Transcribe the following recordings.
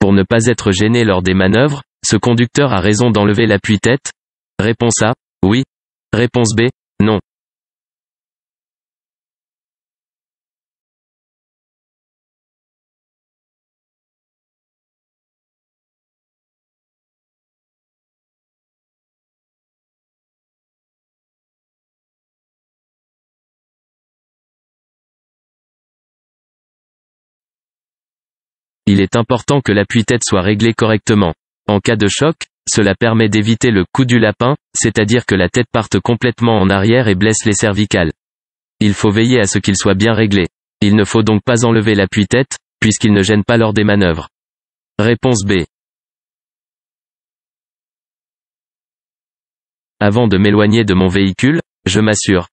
Pour ne pas être gêné lors des manœuvres, ce conducteur a raison d'enlever l'appui-tête? Réponse A, oui. Réponse B, non. Il est important que l'appui-tête soit réglé correctement. En cas de choc, cela permet d'éviter le coup du lapin, c'est-à-dire que la tête parte complètement en arrière et blesse les cervicales. Il faut veiller à ce qu'il soit bien réglé. Il ne faut donc pas enlever l'appui-tête, puisqu'il ne gêne pas lors des manœuvres. Réponse B. Avant de m'éloigner de mon véhicule, je m'assure.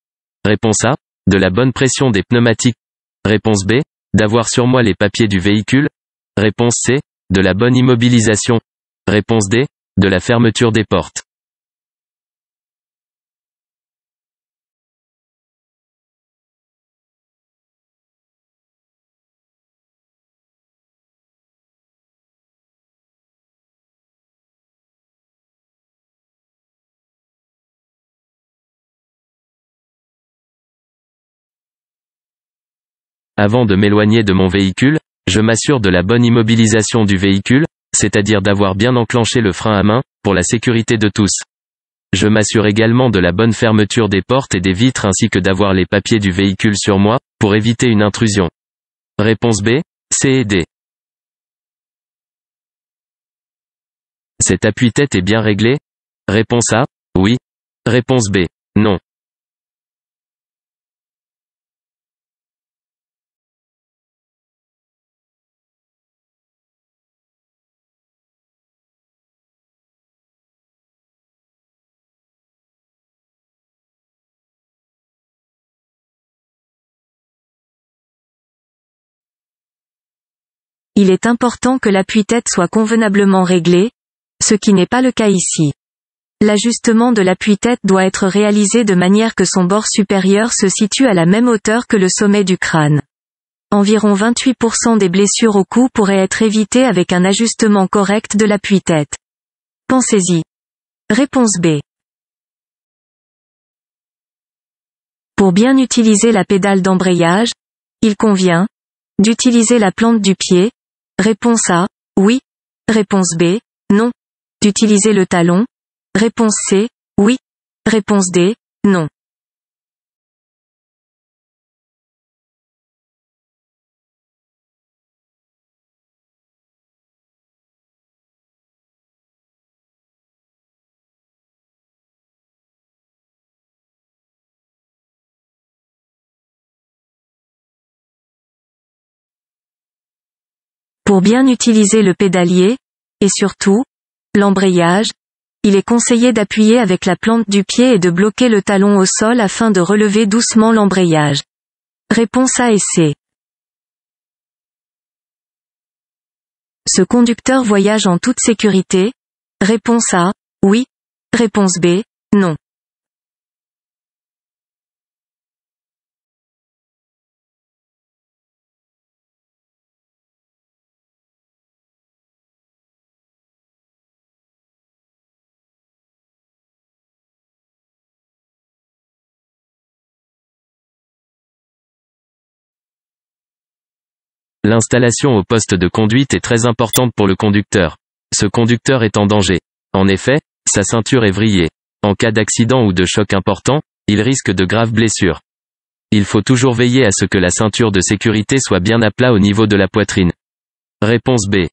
Réponse A, de la bonne pression des pneumatiques. Réponse B, d'avoir sur moi les papiers du véhicule. Réponse C, de la bonne immobilisation. Réponse D, de la fermeture des portes. Avant de m'éloigner de mon véhicule, je m'assure de la bonne immobilisation du véhicule, c'est-à-dire d'avoir bien enclenché le frein à main, pour la sécurité de tous. Je m'assure également de la bonne fermeture des portes et des vitres ainsi que d'avoir les papiers du véhicule sur moi, pour éviter une intrusion. Réponse B, C et D. Cet appui-tête est bien réglé? Réponse A, oui. Réponse B, non. Il est important que l'appui-tête soit convenablement réglé, ce qui n'est pas le cas ici. L'ajustement de l'appui-tête doit être réalisé de manière que son bord supérieur se situe à la même hauteur que le sommet du crâne. Environ 28% des blessures au cou pourraient être évitées avec un ajustement correct de l'appui-tête. Pensez-y. Réponse B. Pour bien utiliser la pédale d'embrayage, il convient d'utiliser la plante du pied. Réponse A, oui. Réponse B, non. D'utiliser le talon. Réponse C, oui. Réponse D, non. Pour bien utiliser le pédalier, et surtout, l'embrayage, il est conseillé d'appuyer avec la plante du pied et de bloquer le talon au sol afin de relever doucement l'embrayage. Réponse A et C. Ce conducteur voyage en toute sécurité? Réponse A, oui. Réponse B, non. L'installation au poste de conduite est très importante pour le conducteur. Ce conducteur est en danger. En effet, sa ceinture est vrillée. En cas d'accident ou de choc important, il risque de graves blessures. Il faut toujours veiller à ce que la ceinture de sécurité soit bien à plat au niveau de la poitrine. Réponse B.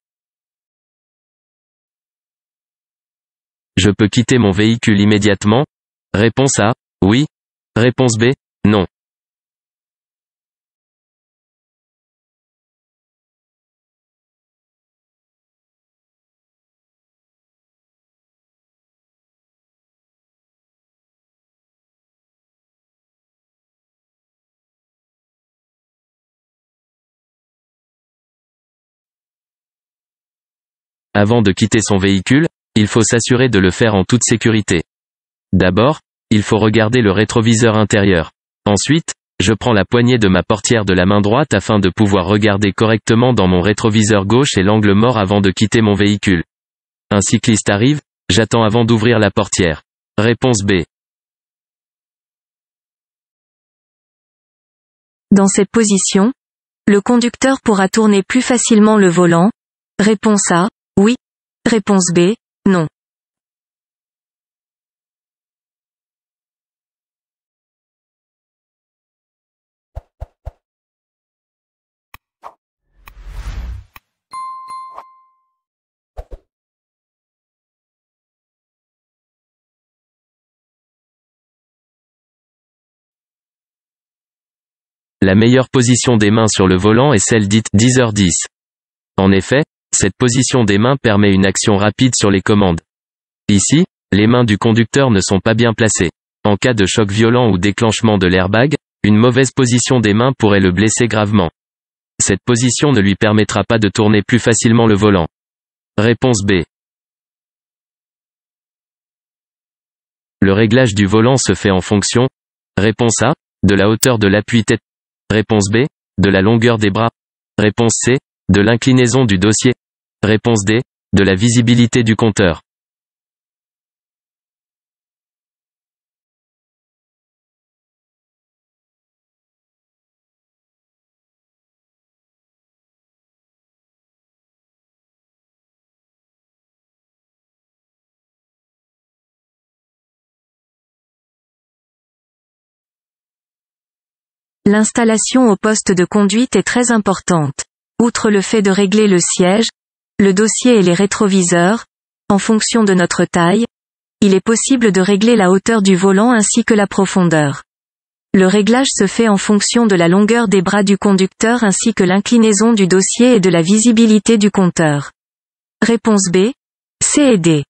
Je peux quitter mon véhicule immédiatement? Réponse A, oui. Réponse B, non. Avant de quitter son véhicule, il faut s'assurer de le faire en toute sécurité. D'abord, il faut regarder le rétroviseur intérieur. Ensuite, je prends la poignée de ma portière de la main droite afin de pouvoir regarder correctement dans mon rétroviseur gauche et l'angle mort avant de quitter mon véhicule. Un cycliste arrive, j'attends avant d'ouvrir la portière. Réponse B. Dans cette position, le conducteur pourra tourner plus facilement le volant. Réponse A, oui. Réponse B, non. La meilleure position des mains sur le volant est celle dite 10h10. En effet, cette position des mains permet une action rapide sur les commandes. Ici, les mains du conducteur ne sont pas bien placées. En cas de choc violent ou déclenchement de l'airbag, une mauvaise position des mains pourrait le blesser gravement. Cette position ne lui permettra pas de tourner plus facilement le volant. Réponse B. Le réglage du volant se fait en fonction. Réponse A, de la hauteur de l'appui-tête. Réponse B, de la longueur des bras. Réponse C, de l'inclinaison du dossier. Réponse D, de la visibilité du compteur. L'installation au poste de conduite est très importante. Outre le fait de régler le siège, le dossier et les rétroviseurs, en fonction de notre taille, il est possible de régler la hauteur du volant ainsi que la profondeur. Le réglage se fait en fonction de la longueur des bras du conducteur ainsi que l'inclinaison du dossier et de la visibilité du compteur. Réponse B, C et D.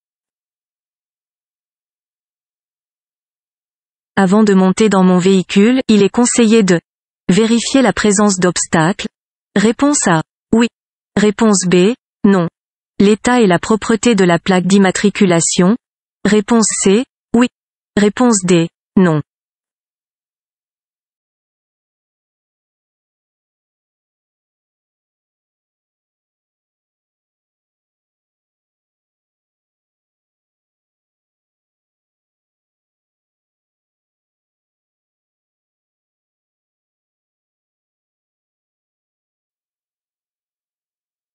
Avant de monter dans mon véhicule, il est conseillé de vérifier la présence d'obstacles. Réponse A, oui. Réponse B, non. L'état et la propreté de la plaque d'immatriculation. Réponse C, oui. Réponse D, non.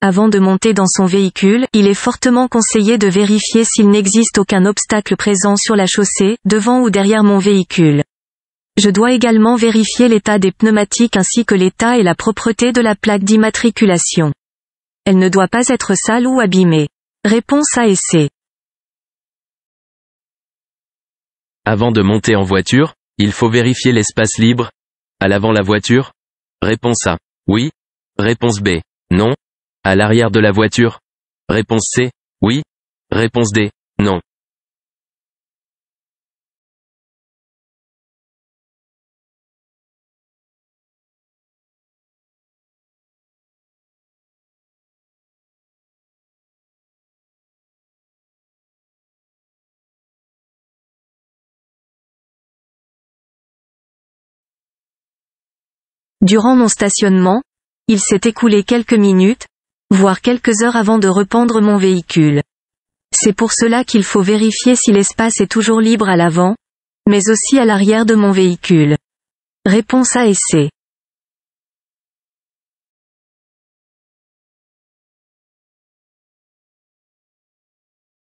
Avant de monter dans son véhicule, il est fortement conseillé de vérifier s'il n'existe aucun obstacle présent sur la chaussée, devant ou derrière mon véhicule. Je dois également vérifier l'état des pneumatiques ainsi que l'état et la propreté de la plaque d'immatriculation. Elle ne doit pas être sale ou abîmée. Réponse A et C. Avant de monter en voiture, il faut vérifier l'espace libre. À l'avant la voiture? Réponse A, oui. Réponse B, non. À l'arrière de la voiture? Réponse C, oui. Réponse D, non. Durant mon stationnement, il s'est écoulé quelques minutes, voire quelques heures avant de rependre mon véhicule. C'est pour cela qu'il faut vérifier si l'espace est toujours libre à l'avant, mais aussi à l'arrière de mon véhicule. Réponse A et C.